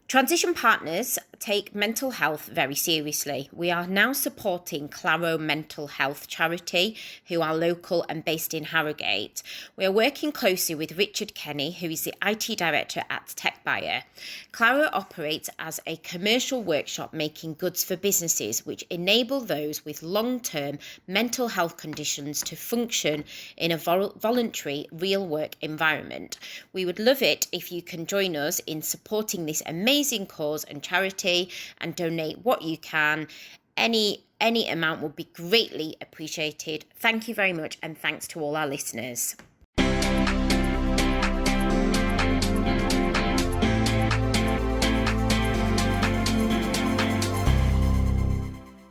Transition partners take mental health very seriously. We are now supporting Claro Mental Health Charity, who are local and based in Harrogate. We are working closely with Richard Kenny, who is the IT director at TechBuyer. Claro operates as a commercial workshop making goods for businesses which enable those with long-term mental health conditions to function in a voluntary real work environment. We would love it if you can join us in supporting this amazing cause and charity and donate what you can. Any amount would be greatly appreciated. Thank you very much, and thanks to all our listeners.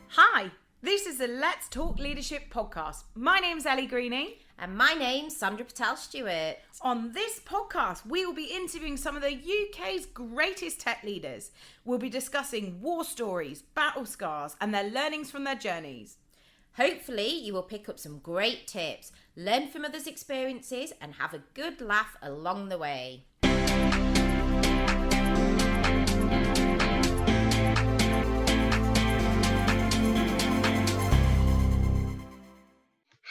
Hi, this is the Let's Talk Leadership podcast. My name's Elly Greening. And my name's Sandra Stewart. On this podcast, we will be interviewing some of the UK's greatest tech leaders. We'll be discussing war stories, battle scars, and their learnings from their journeys. Hopefully, you will pick up some great tips, learn from others' experiences, and have a good laugh along the way.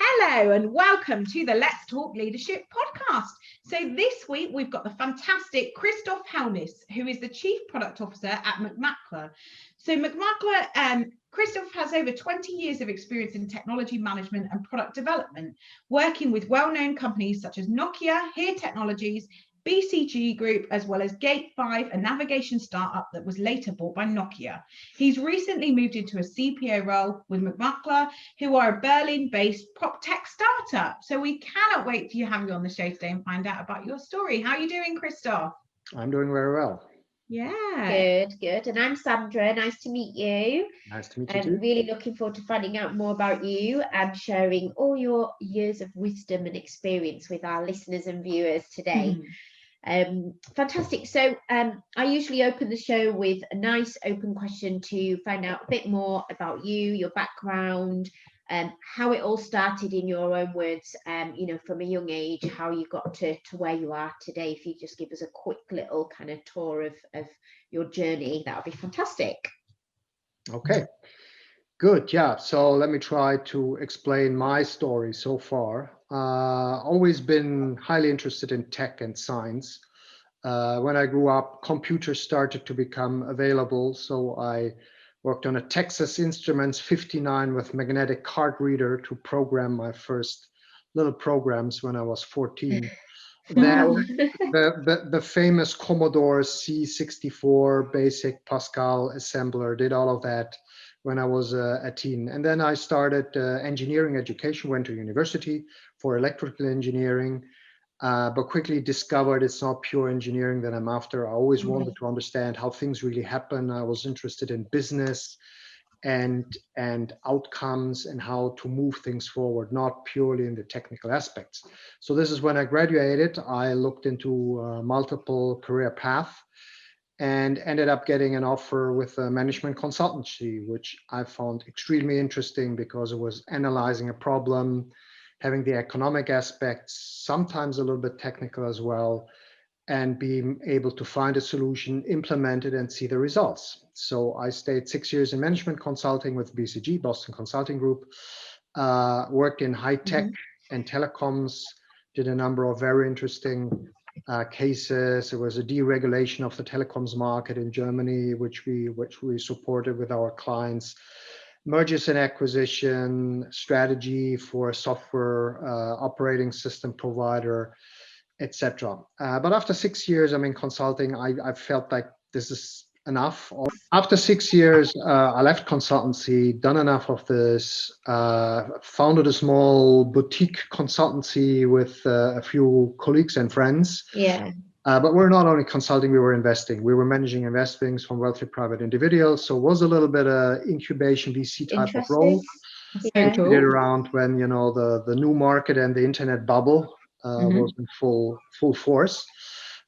Hello and welcome to the Let's Talk Leadership podcast. So this week we've got the fantastic Christof Hellmis, who is the Chief Product Officer at McMakler. So McMakler, Christof has over 20 years of experience in technology management and product development, working with well-known companies such as Nokia, Here Technologies, BCG Group, as well as Gate 5, a navigation startup that was later bought by Nokia. He's recently moved into a CPO role with McMakler, who are a Berlin-based prop tech startup. So we cannot wait to have you on the show today and find out about your story. How are you doing, Christof? I'm doing very well. Yeah. Good. And I'm Sandra. Nice to meet you. Nice to meet you too. I'm really looking forward to finding out more about you and sharing all your years of wisdom and experience with our listeners and viewers today. Fantastic. So I usually open the show with a nice open question to find out a bit more about you, your background, how it all started in your own words, from a young age, how you got to where you are today. If you just give us a quick little kind of tour of your journey, that would be fantastic. Okay, good. Yeah, so let me try to explain my story so far. Always been highly interested in tech and science. When I grew up, computers started to become available, so I worked on a Texas Instruments 59 with magnetic card reader to program my first little programs when I was 14. Then the famous Commodore C64 basic Pascal assembler, did all of that when I was a teen. And then I started engineering education, went to university for electrical engineering, but quickly discovered it's not pure engineering that I'm after. I always wanted to understand how things really happen. I was interested in business and outcomes and how to move things forward, not purely in the technical aspects. So this is when I graduated. I looked into multiple career paths and ended up getting an offer with a management consultancy, which I found extremely interesting because it was analyzing a problem, having the economic aspects, sometimes a little bit technical as well, and being able to find a solution, implement it, and see the results. So I stayed 6 years in management consulting with BCG, Boston Consulting Group, worked in high tech and telecoms, did a number of very interesting cases. There was a deregulation of the telecoms market in Germany, which we supported with our clients. Mergers and acquisition, strategy for a software operating system provider, etc. But after 6 years, I'm in consulting. I felt like this is enough. After 6 years, I left consultancy, done enough of this, founded a small boutique consultancy with a few colleagues and friends. Yeah. But we're not only consulting, we were investing. We were managing investments from wealthy private individuals. So it was a little bit of incubation VC type of role. Yeah. We did around when, the new market and the internet bubble was in full force.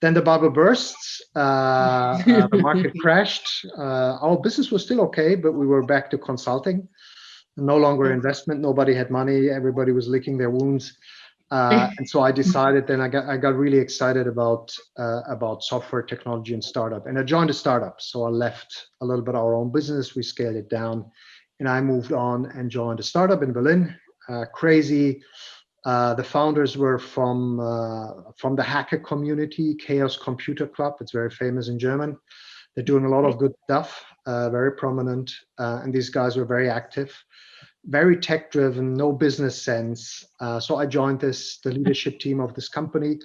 Then the bubble bursts, the market crashed. Our business was still okay, but we were back to consulting. No longer investment, nobody had money, everybody was licking their wounds. And so I decided, then I got really excited about software technology and startup, and I joined a startup. So I left a little bit our own business, we scaled it down, and I moved on and joined a startup in Berlin. Crazy. The founders were from the hacker community, Chaos Computer Club. It's very famous in German. They're doing a lot of good stuff, very prominent, and these guys were very active, very tech driven, no business sense. So I joined the leadership team of this company.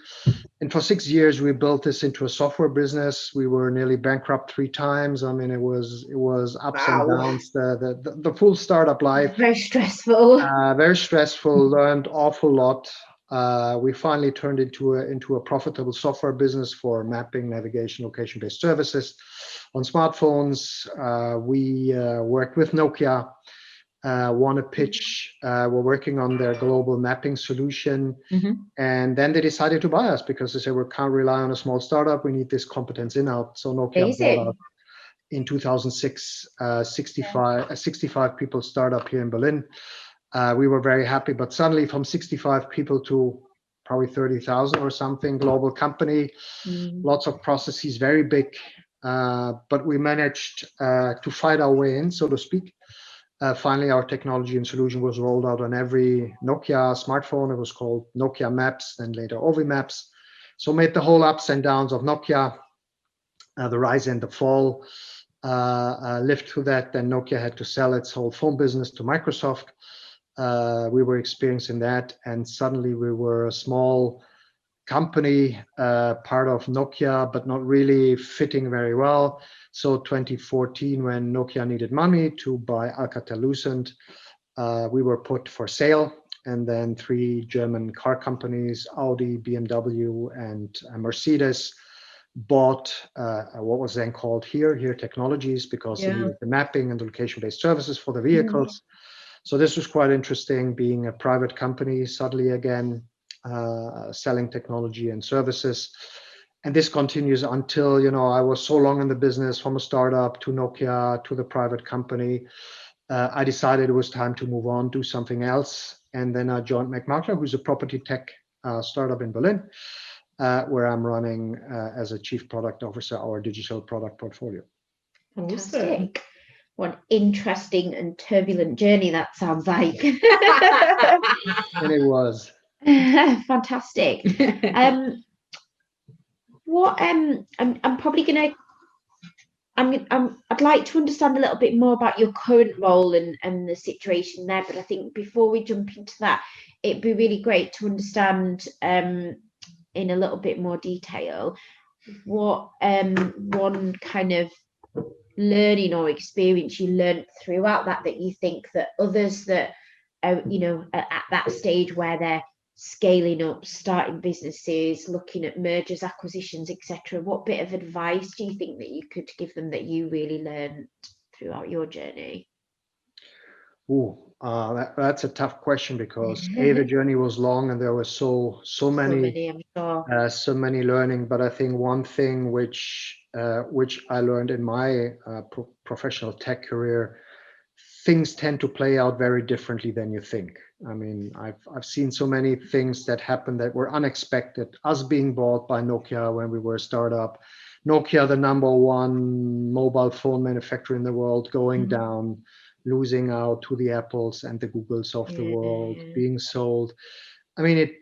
And for 6 years, we built this into a software business. We were nearly bankrupt 3 times. I mean, it was ups and downs, the full startup life. Very stressful. Very stressful, learned awful lot. We finally turned into a profitable software business for mapping, navigation, location-based services on smartphones. We worked with Nokia, won a pitch. We're working on their global mapping solution. And then they decided to buy us because they said, we can't rely on a small startup. We need this competence in-house. So Nokia bought us in 2006, 65 people startup here in Berlin. We were very happy, but suddenly from 65 people to probably 30,000 or something, global company, lots of processes, very big. But we managed to fight our way in, so to speak. Finally, our technology and solution was rolled out on every Nokia smartphone. It was called Nokia Maps, then later Ovi Maps. So made the whole ups and downs of Nokia, the rise and the fall, lived through that. Then Nokia had to sell its whole phone business to Microsoft. We were experiencing that, and suddenly we were a small company, part of Nokia, but not really fitting very well. So 2014, when Nokia needed money to buy Alcatel-Lucent, we were put for sale. And then 3 German car companies, Audi, BMW, and Mercedes, bought what was then called Here Technologies, because they needed the mapping and the location-based services for the vehicles. So this was quite interesting, being a private company suddenly again, selling technology and services. And this continues until, I was so long in the business, from a startup to Nokia to the private company. I decided it was time to move on, do something else. And then I joined McMakler, who's a property tech startup in Berlin, where I'm running as a chief product officer, our digital product portfolio. Fantastic. What interesting and turbulent journey that sounds like. And it was. Fantastic. I'm probably gonna. I'd like to understand a little bit more about your current role and the situation there. But I think before we jump into that, it'd be really great to understand in a little bit more detail what one kind of learning or experience you learned throughout that you think that others that are, at that stage where they're scaling up, starting businesses, looking at mergers, acquisitions, etc. What bit of advice do you think that you could give them that you really learned throughout your journey? That's a tough question, because the journey was long and there was so many, I'm sure. So many learning. But I think one thing which I learned in my professional tech career, things tend to play out very differently than you think. I mean, I've seen so many things that happened that were unexpected. Us being bought by Nokia when we were a startup, Nokia, the #1 mobile phone manufacturer in the world, going down, losing out to the Apples and the Googles of the world, being sold. I mean,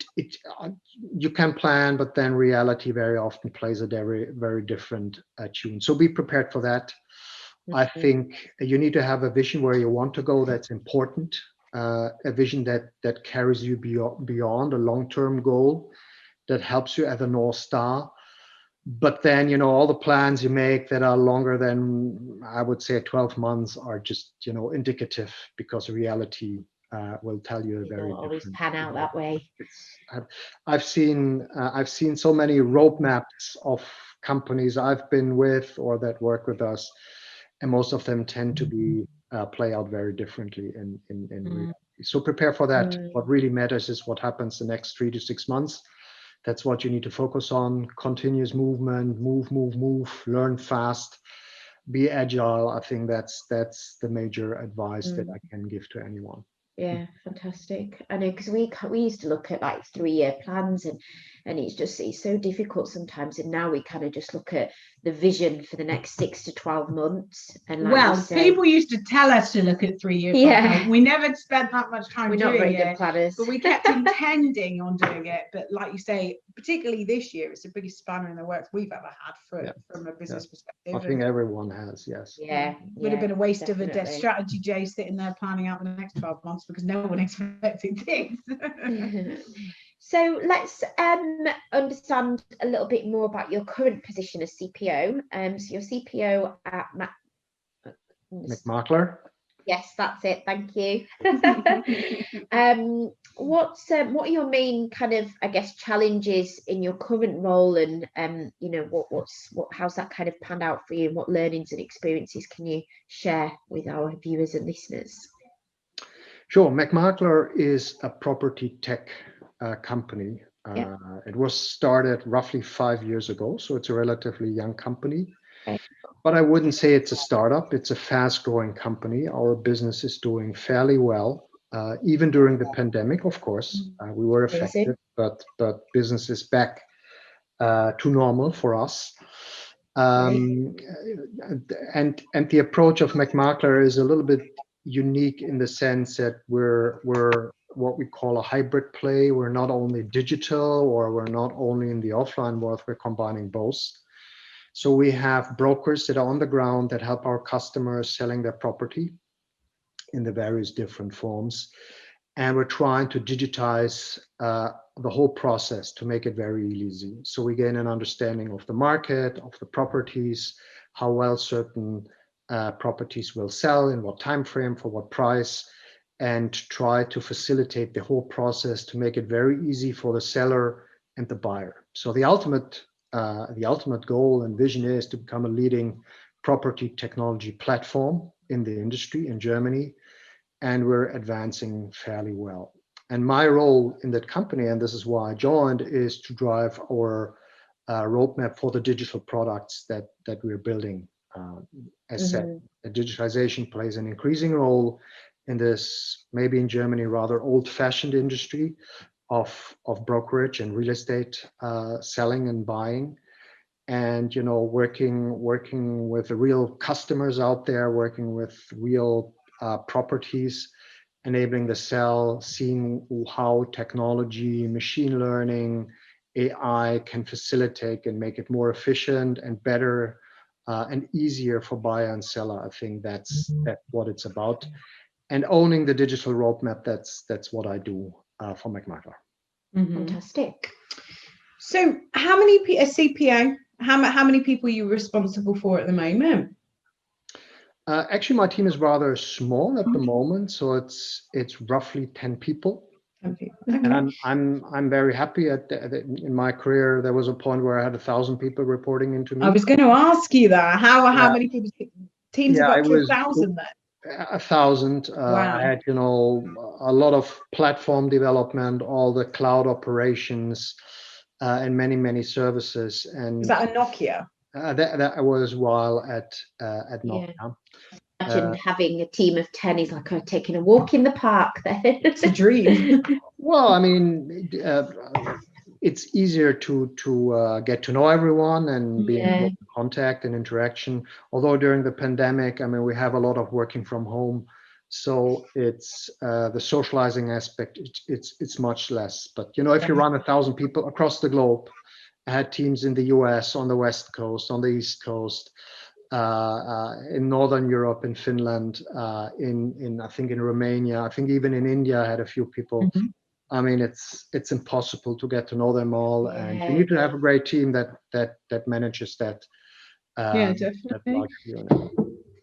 you can plan, but then reality very often plays a very, very different tune. So be prepared for that. I think you need to have a vision where you want to go. That's important. A vision that carries you beyond a long-term goal, that helps you at the North Star. But then, all the plans you make that are longer than, I would say, 12 months are just, indicative, because reality will tell you a very different. Always pan out that way. I've seen so many roadmaps of companies I've been with or that work with us, and most of them tend to be play out very differently in reality. So prepare for that. What really matters is what happens the next 3 to 6 months. That's what you need to focus on. Continuous movement, move, learn fast, be agile. I think that's the major advice that I can give to anyone. Yeah, fantastic. I know, because we used to look at like 3-year plans, and it's so difficult sometimes. And now we kind of just look at the vision for the next 6 to 12 months. And like you Well, say, people used to tell us to look at 3 years. Yeah. We never spent that much time we're not doing very good it, planners. but we kept intending on doing it. But like you say, particularly this year, it's the biggest spanner in the works we've ever had from a business perspective. I think everyone has, yes. Yeah, would have been a waste of a definitely. strategy day sitting there planning out the next 12 months because no one expected things. So let's understand a little bit more about your current position as CPO. So you're CPO at McMakler. Yes, that's it. Thank you. What are your main kind of, I guess, challenges in your current role, and you know, how's that kind of panned out for you, and what learnings and experiences can you share with our viewers and listeners? Sure. McMakler is a property tech company. It was started roughly 5 years ago, so it's a relatively young company. Okay. But I wouldn't say it's a startup. It's a fast-growing company. Our business is doing fairly well, even during the pandemic. Of course, we were affected, but business is back to normal for us. And the approach of McMakler is a little bit unique in the sense that we're what we call a hybrid play. We're not only digital, or we're not only in the offline world, we're combining both. So we have brokers that are on the ground that help our customers selling their property in the various different forms. And we're trying to digitize the whole process to make it very easy. So we gain an understanding of the market, of the properties, how well certain properties will sell, in what time frame, for what price, and try to facilitate the whole process to make it very easy for the seller and the buyer. So the ultimate goal and vision is to become a leading property technology platform in the industry in Germany, and we're advancing fairly well. And my role in that company, and this is why I joined, is to drive our roadmap for the digital products that we're building. As said, digitalization plays an increasing role in this, maybe in Germany, rather old-fashioned industry of brokerage and real estate selling and buying, and working with the real customers out there, working with real properties, enabling the sell, seeing how technology, machine learning, AI can facilitate and make it more efficient and better and easier for buyer and seller. I think that's what it's about. And owning the digital roadmap, that's what I do for McMakler. Fantastic. So how many a CPO, how many people are you responsible for at the moment? Actually, my team is rather small at the moment, so it's roughly 10 people. 10 people. Okay. And I'm very happy. In my career, there was a point where I had 1,000 people reporting into me. I was going to ask you that. How many people? Teams have got to 1,000 then. 1,000. Wow. I had a lot of platform development, all the cloud operations, and many services. And is that a Nokia? That was while at Nokia. Yeah. Imagine having a team of 10 is like taking a walk in the park there. It's a dream. Well, I mean, it's easier to get to know everyone and be in contact and interaction. Although during the pandemic, I mean, we have a lot of working from home, so it's the socializing aspect. It's much less. But if you run 1,000 people across the globe, I had teams in the US, on the West Coast, on the East Coast, in Northern Europe, in Finland, in I think in Romania, I think even in India, I had a few people. I mean, it's impossible to get to know them all, and you need to have a great team that manages that. Definitely.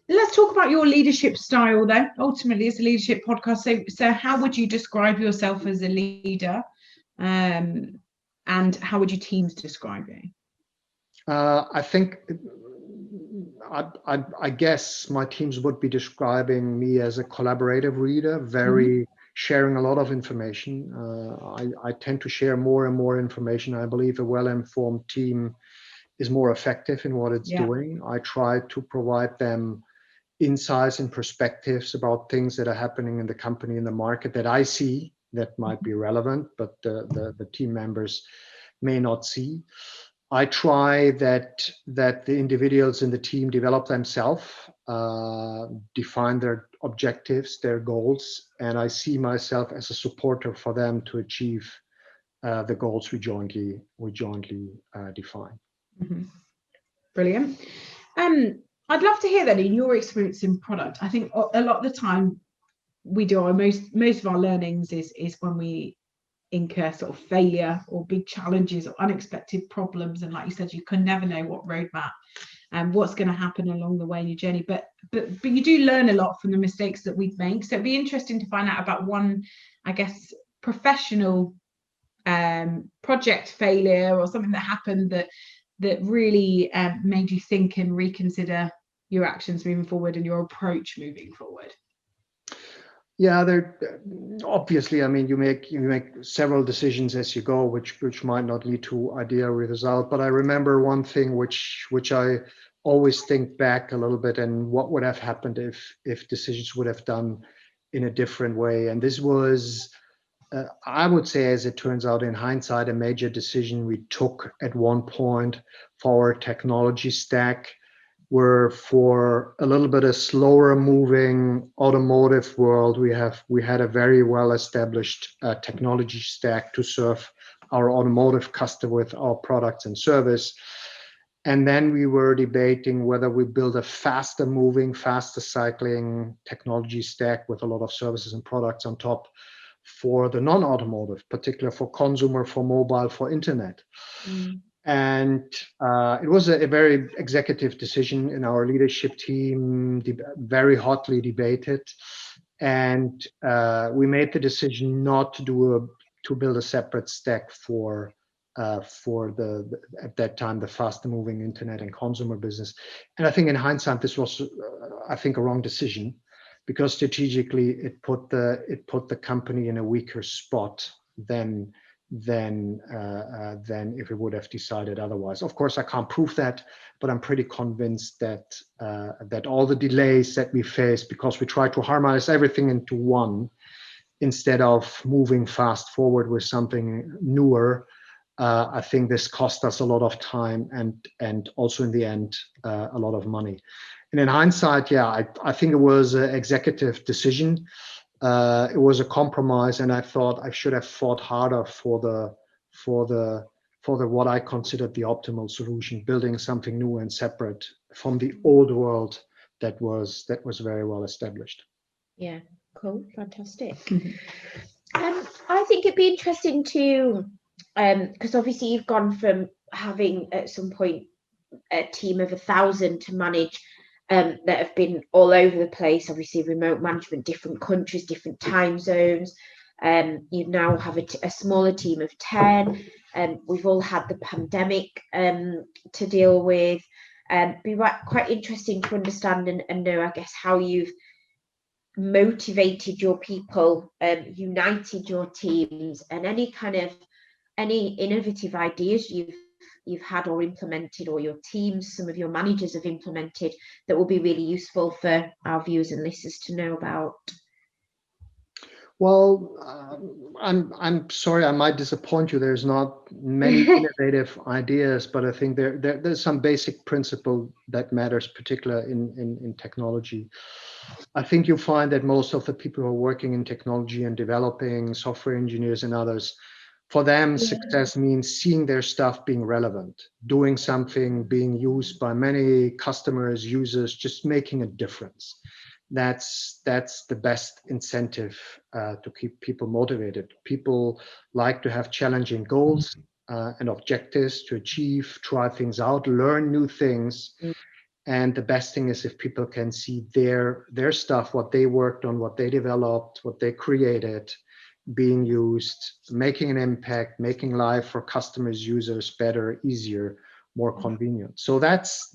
Let's talk about your leadership style, then. Ultimately, it's a leadership podcast. So how would you describe yourself as a leader? And how would your teams describe you? I think, I guess my teams would be describing me as a collaborative leader, very sharing a lot of information. I tend to share more and more information. I believe a well-informed team is more effective in what it's doing. I try to provide them insights and perspectives about things that are happening in the company, in the market that I see that might be relevant, but the team members may not see. I try that the individuals in the team develop themselves, define their objectives, their goals, and I see myself as a supporter for them to achieve the goals we jointly define. Mm-hmm. Brilliant. I'd love to hear that in your experience in product. I think a lot of the time we do our most of our learnings is when we incur sort of failure or big challenges or unexpected problems, and like you said, you can never know what roadmap and what's going to happen along the way in your journey, but you do learn a lot from the mistakes that we've made. So it'd be interesting to find out about one, I guess, professional project failure or something that happened that really made you think and reconsider your actions moving forward and your approach moving forward. Yeah, there obviously, I mean, you make several decisions as you go, which might not lead to ideal result. But I remember one thing which I always think back a little bit, and what would have happened if decisions would have done in a different way. And this was, I would say, as it turns out in hindsight, a major decision we took at one point for our technology stack, where for a little bit of slower moving automotive world, we had a very well established technology stack to serve our automotive customer with our products and service. And then we were debating whether we build a faster moving, faster cycling technology stack with a lot of services and products on top for the non-automotive, particularly for consumer, for mobile, for internet. And it was a very executive decision in our leadership team, very hotly debated. And we made the decision not to build a separate stack for the at that time the faster moving internet and consumer business. And I think in hindsight, this was I think a wrong decision, because strategically it put the company in a weaker spot than if it would have decided otherwise. Of course, I can't prove that, but I'm pretty convinced that all the delays that we faced, because we tried to harmonize everything into one instead of moving fast forward with something newer, I think this cost us a lot of time and also in the end a lot of money. And in hindsight, yeah, I think it was an executive decision. It was a compromise, and I thought I should have fought harder for the what I considered the optimal solution, building something new and separate from the old world that was very well established. Yeah, cool, fantastic. I think it'd be interesting to, because obviously you've gone from having at some point a team of 1,000 to manage that have been all over the place, obviously remote management, different countries, different time zones. You now have a smaller team of 10. We've all had the pandemic to deal with. Be quite interesting to understand and know, I guess, how you've motivated your people, united your teams, and any innovative ideas you've had or implemented, or your teams, some of your managers have implemented, that will be really useful for our viewers and listeners to know about. Well, I'm sorry, I might disappoint you. There's not many innovative ideas, but I think there's some basic principle that matters, particularly in technology. I think you find that most of the people who are working in technology and developing, software engineers and others, for them, success means seeing their stuff being relevant, doing something, being used by many customers, users, just making a difference. That's the best incentive to keep people motivated. People like to have challenging goals and objectives to achieve, try things out, learn new things. And the best thing is if people can see their stuff, what they worked on, what they developed, what they created, being used, making an impact, making life for customers, users better, easier, more convenient. So that's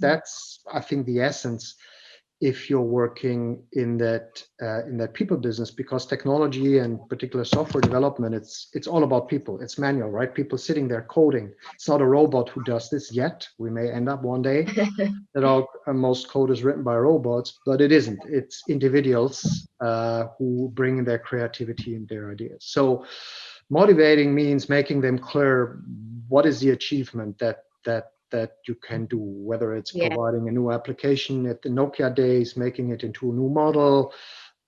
I think the essence. if you're working in that people business, because technology and particular software development, it's all about people. It's manual, right? People sitting there coding. It's not a robot who does this yet. We may end up one day that most code is written by robots, but it isn't. It's individuals who bring their creativity and their ideas. So motivating means making them clear what is the achievement that you can do, whether it's providing a new application at the Nokia days, making it into a new model,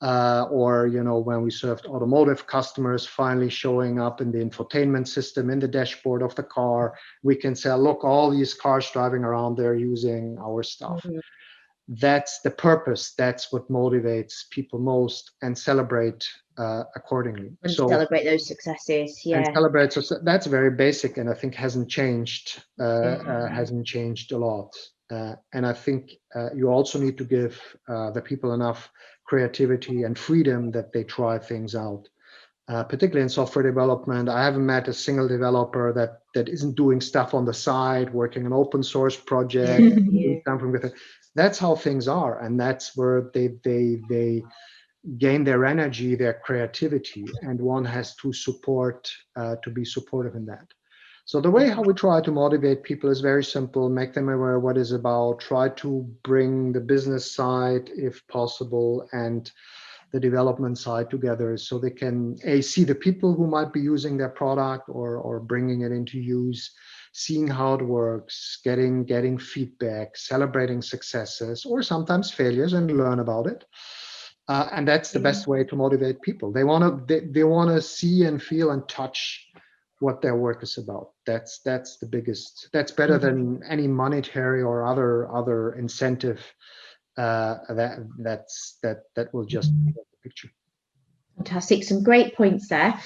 or when we served automotive customers, finally showing up in the infotainment system in the dashboard of the car. We can say, look, all these cars driving around there using our stuff. That's the purpose. That's what motivates people most, and celebrate accordingly. And celebrate those successes. And celebrate. So that's very basic, and I think hasn't changed a lot. And I think you also need to give the people enough creativity and freedom that they try things out. Particularly in software development, I haven't met a single developer that isn't doing stuff on the side, working an open source project, doing something with it. That's how things are, and that's where they gain their energy, their creativity, and one has to be supportive in that. So the way how we try to motivate people is very simple: make them aware of what it's about, try to bring the business side, if possible, and the development side together, so they can see the people who might be using their product or bringing it into use, seeing how it works, getting feedback, celebrating successes or sometimes failures, and learn about it. And that's the best way to motivate people. They want to see and feel and touch what their work is about. That's the biggest. That's better than any monetary or other incentive. That will just get the picture. Fantastic, some great points there.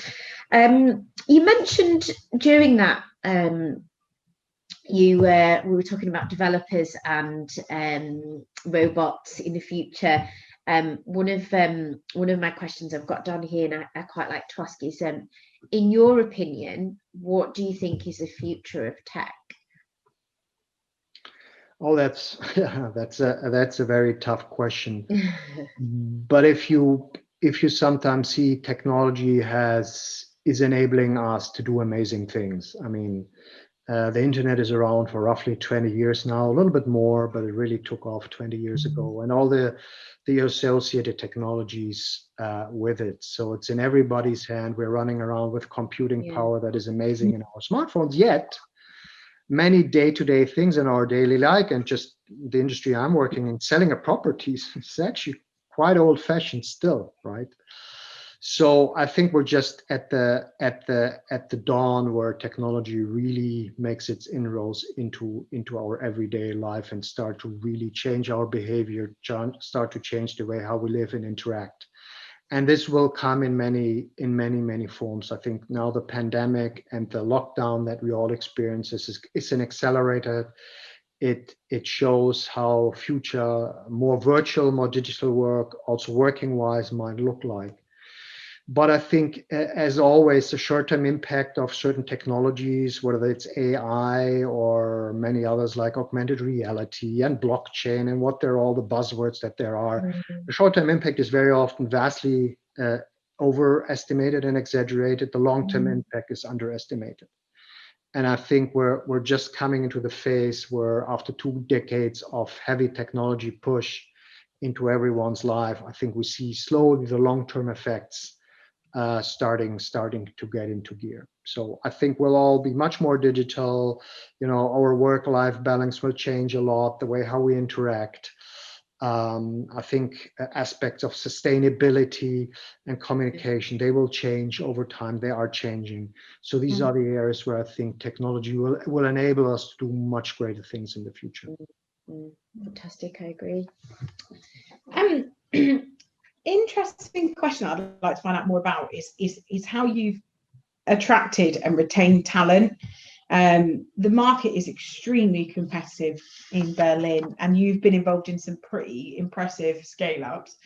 You mentioned during that we were talking about developers and robots in the future. One of my questions I've got down here, and I quite like to ask, is in your opinion, what do you think is the future of tech? Oh, that's a very tough question. But if you sometimes see technology is enabling us to do amazing things. I mean, the internet is around for roughly 20 years now, a little bit more, but it really took off 20 years ago, and all the associated technologies with it. So it's in everybody's hand. We're running around with computing power that is amazing in our smartphones, yet many day-to-day things in our daily life, and just the industry I'm working in, selling a property, is actually quite old-fashioned still, right? So I think we're just at the dawn where technology really makes its inroads into our everyday life and start to really change our behavior, start to change the way how we live and interact. And this will come in many forms. I think now the pandemic and the lockdown that we all experience is an accelerator. It shows how future more virtual, more digital work, also working wise, might look like. But I think, as always, the short-term impact of certain technologies, whether it's AI or many others like augmented reality and blockchain and what they're all the buzzwords that there are, the short-term impact is very often vastly overestimated and exaggerated. The long-term impact is underestimated. And I think we're just coming into the phase where, after 2 decades of heavy technology push into everyone's life, I think we see slowly the long-term effects starting to get into gear. So I think we'll all be much more digital. Our work-life balance will change a lot, the way how we interact. I think aspects of sustainability and communication, they will change over time. They are changing. So these are the areas where I think technology will enable us to do much greater things in the future. Fantastic, I agree. Interesting question I'd like to find out more about is how you've attracted and retained talent. The market is extremely competitive in Berlin, and you've been involved in some pretty impressive scale-ups.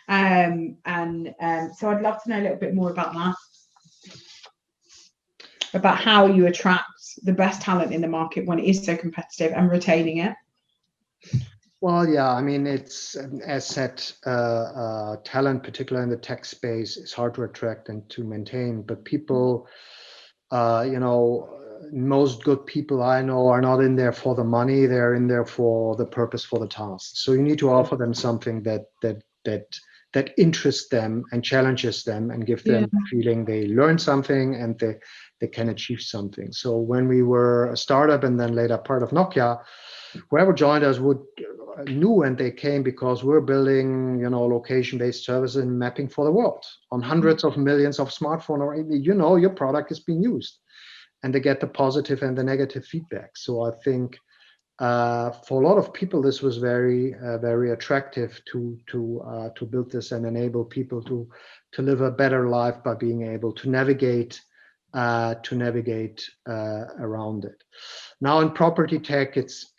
So I'd love to know a little bit more about that, about how you attract the best talent in the market when it is so competitive and retaining it. Well, yeah, I mean, it's as said, talent, particularly in the tech space, is hard to attract and to maintain. But people, most good people I know are not in there for the money; they're in there for the purpose, for the task. So you need to offer them something that interests them and challenges them and give them the feeling they learn something and they can achieve something. So when we were a startup and then later part of Nokia, whoever joined us knew, and they came because we're building, location-based services and mapping for the world on hundreds of millions of smartphones, or your product is being used, and they get the positive and the negative feedback. So I think for a lot of people, this was very, very attractive to build this and enable people to live a better life by being able to navigate around it. Now in property tech, it's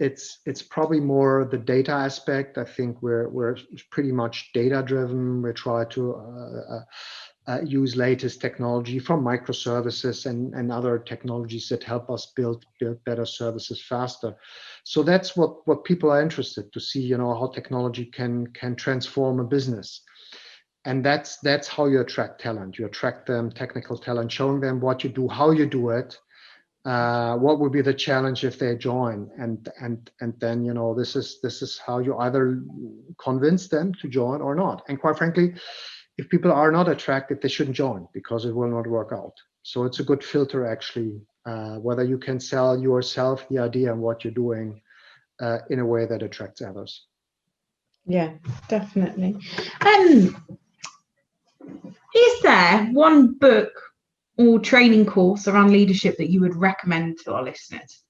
probably more the data aspect. I think we're pretty much data driven. We try to use latest technology from microservices and other technologies that help us build better services faster. So that's what people are interested to see, how technology can transform a business. And that's how you attract talent. You attract them, technical talent, showing them what you do, how you do it, what would be the challenge if they join, and then this is how you either convince them to join or not. And quite frankly, if people are not attracted, they shouldn't join because it will not work out. So it's a good filter actually, whether you can sell yourself the idea and what you're doing in a way that attracts others. Yeah, definitely. Is there one book or training course around leadership that you would recommend to our listeners?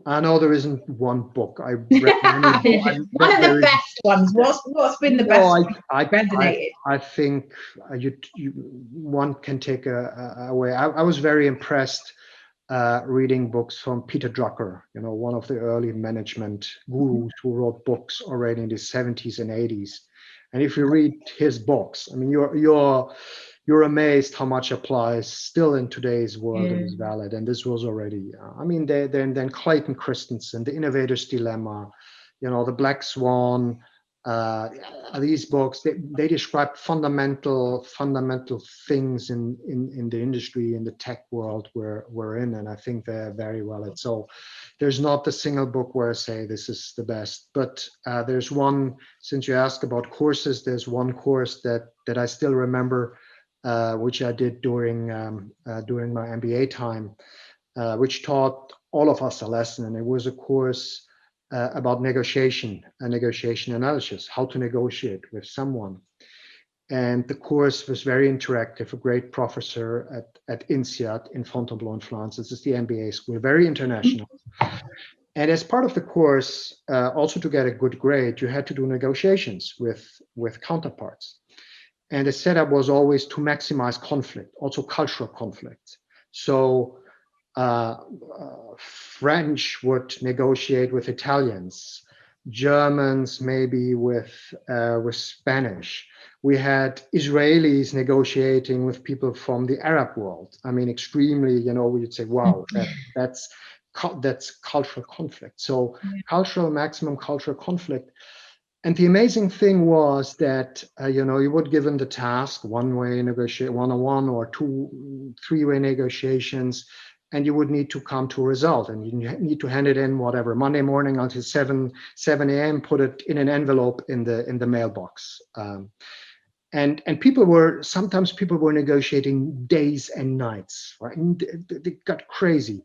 I know there isn't one book. I read one of the best ones. What's been the best one resonated? I think one can take away. I was very impressed reading books from Peter Drucker, one of the early management gurus who wrote books already in the 70s and 80s. And if you read his books, I mean, you're amazed how much applies still in today's world and is valid. And this was already, then Clayton Christensen, The Innovator's Dilemma, The Black Swan, these books, they describe fundamental things in the industry, in the tech world we're in. And I think they're very valid. So there's not the single book where I say this is the best, but there's one, since you asked about courses, there's one course that I still remember, which I did during my MBA time, which taught all of us a lesson. And it was a course about negotiation analysis, how to negotiate with someone. And the course was very interactive. A great professor at INSEAD in Fontainebleau in France. This is the MBA school, very international. And as part of the course, also to get a good grade, you had to do negotiations with counterparts. And the setup was always to maximize conflict, also cultural conflict. So French would negotiate with Italians, Germans maybe with Spanish. We had Israelis negotiating with people from the Arab world. I mean, extremely, we'd say, wow, that's cultural conflict. So maximum cultural conflict. And the amazing thing was that, you would given the task, one-way negotiate, one-on-one or three-way negotiations, and you would need to come to a result, and you need to hand it in, whatever, Monday morning until 7 a.m., put it in an envelope in the mailbox. And sometimes people were negotiating days and nights, right? And they got crazy.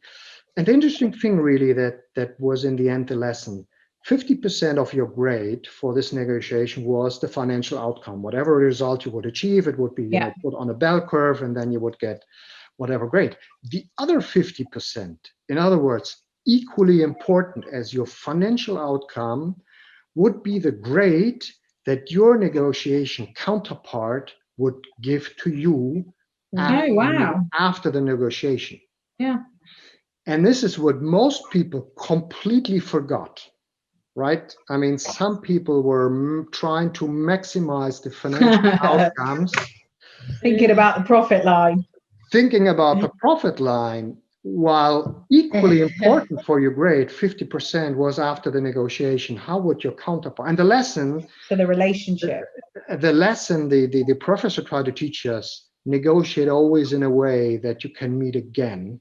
And the interesting thing really that was in the end the lesson, 50% of your grade for this negotiation was the financial outcome. Whatever result you would achieve, it would be put on a bell curve, and then you would get whatever grade. The other 50%, in other words, equally important as your financial outcome, would be the grade that your negotiation counterpart would give to you after the negotiation. Yeah. And this is what most people completely forgot. Right? I mean, some people were trying to maximize the financial outcomes. Thinking about the profit line. while equally important for your grade, 50% was after the negotiation. How would your counterpart? And the lesson, So the relationship. the professor tried to teach us, negotiate always in a way that you can meet again.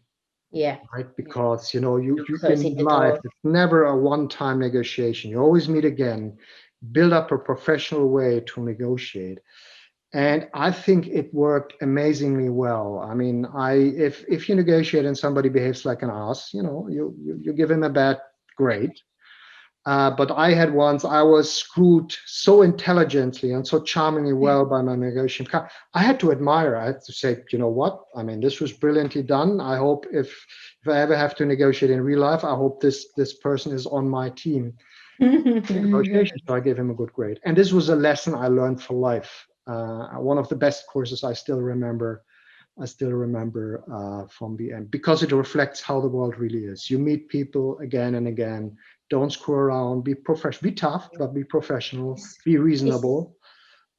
Yeah. Right, because you Closing in the life, door. it's never a one-time negotiation. You always meet again, build up a professional way to negotiate. And I think it worked amazingly well. I mean, if you negotiate and somebody behaves like an ass, you give him a bad grade. But I had once, I was screwed so intelligently and so charmingly well by my negotiation. I had to admire. I had to say, you know what? I mean, this was brilliantly done. I hope if I ever have to negotiate in real life, I hope this person is on my team. Negotiation. So I gave him a good grade. And this was a lesson I learned for life. One of the best courses I still remember from the end, because it reflects how the world really is. You meet people again and again. Don't screw around. Be professional. Be tough, but be professional. Be reasonable,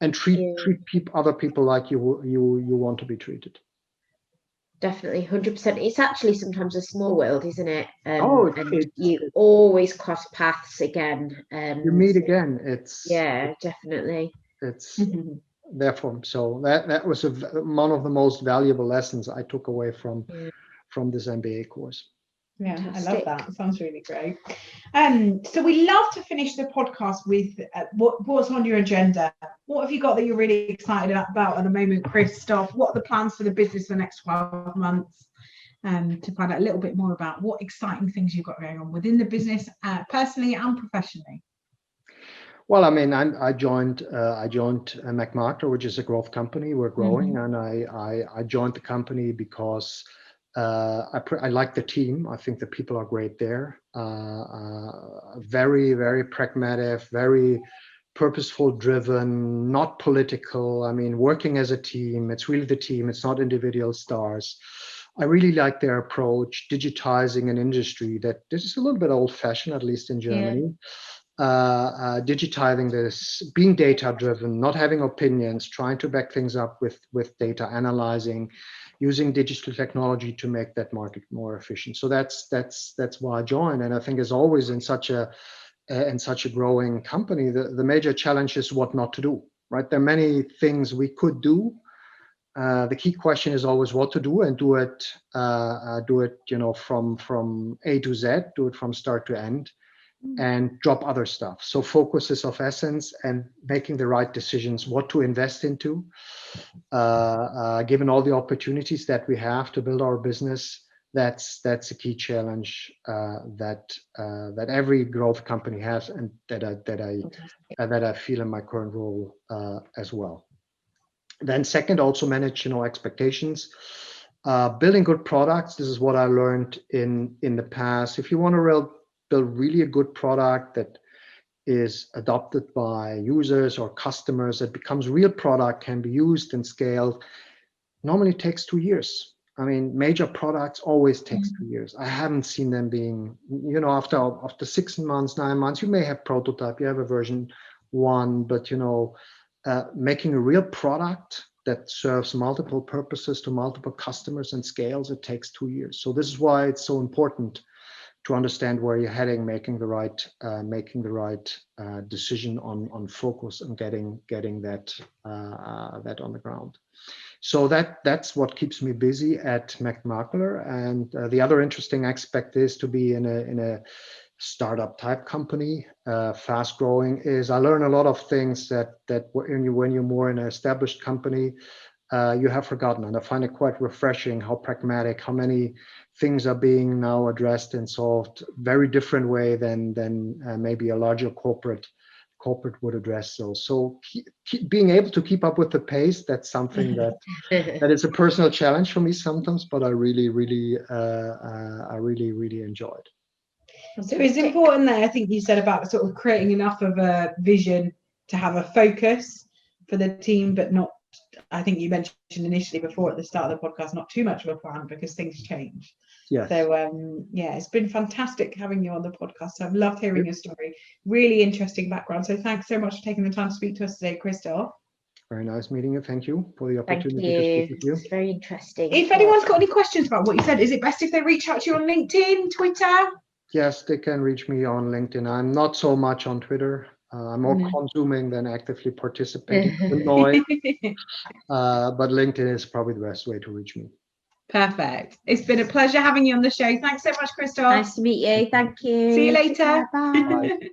and treat other people like you want to be treated. Definitely, 100%. It's actually sometimes a small world, isn't it? And you always cross paths again. You meet again. Definitely. It's therefore. So that was one of the most valuable lessons I took away from this MBA course. Yeah, Fantastic. I love that. It sounds really great. So we love to finish the podcast with what's on your agenda. What have you got that you're really excited about at the moment, Christof? What are the plans for the business for the next 12 months? To find out a little bit more about what exciting things you've got going on within the business, personally and professionally. Well, I mean, I joined McMakler, which is a growth company. We're growing, and I joined the company because I like the team. I think the people are great there. Very, very pragmatic, very purposeful driven, not political. I mean, working as a team. It's really the team. It's not individual stars. I really like their approach, digitizing an industry that this is a little bit old fashioned, at least in Germany. Digitizing this, being data driven, not having opinions, trying to back things up with data, analyzing, using digital technology to make that market more efficient. So that's why I joined. And I think, as always in such a growing company, the major challenge is what not to do. Right? There are many things we could do. The key question is always what to do, and do it from A to Z, do it from start to end, and drop other stuff. So focus is of essence, and making the right decisions, what to invest into, given all the opportunities that we have to build our business. That's a key challenge that every growth company has, and that I feel in my current role as well. Then second, also manage expectations. Building good products. This is what I learned in the past. If you want to build really a good product that is adopted by users or customers, that becomes real product, can be used and scaled, normally takes 2 years. I mean, major products always takes 2 years. I haven't seen them being, after 6 months, 9 months, you may have prototype, you have a version 1, but making a real product that serves multiple purposes to multiple customers and scales, it takes 2 years. So this is why it's so important to understand where you're heading, making the right decision on focus, and getting that on the ground. So that's what keeps me busy at McMakler. And the other interesting aspect is to be in a startup type company, fast growing, is I learn a lot of things that when you're more in an established company, you have forgotten. And I find it quite refreshing how pragmatic, how many things are being now addressed and solved very different way than maybe a larger corporate would address those. So being able to keep up with the pace, that's something that is a personal challenge for me sometimes, but I really enjoyed. So it's important there, I think you said, about sort of creating enough of a vision to have a focus for the team, but not, I think you mentioned initially before at the start of the podcast, not too much of a plan, because things change. Yes. So it's been fantastic having you on the podcast. I've loved hearing your story. Really interesting background. So thanks so much for taking the time to speak to us today, Christof. Very nice meeting you. Thank you for the Thank opportunity to you. speak with you. It's very interesting. If anyone's got any questions about what you said, is it best if they reach out to you on LinkedIn, Twitter? Yes, they can reach me on LinkedIn. I'm not so much on Twitter. I'm more consuming than actively participating. Annoyed. But LinkedIn is probably the best way to reach me. Perfect. It's been a pleasure having you on the show. Thanks so much, Christoph. Nice to meet you. Thank you. See you Take later. care. Bye. Bye.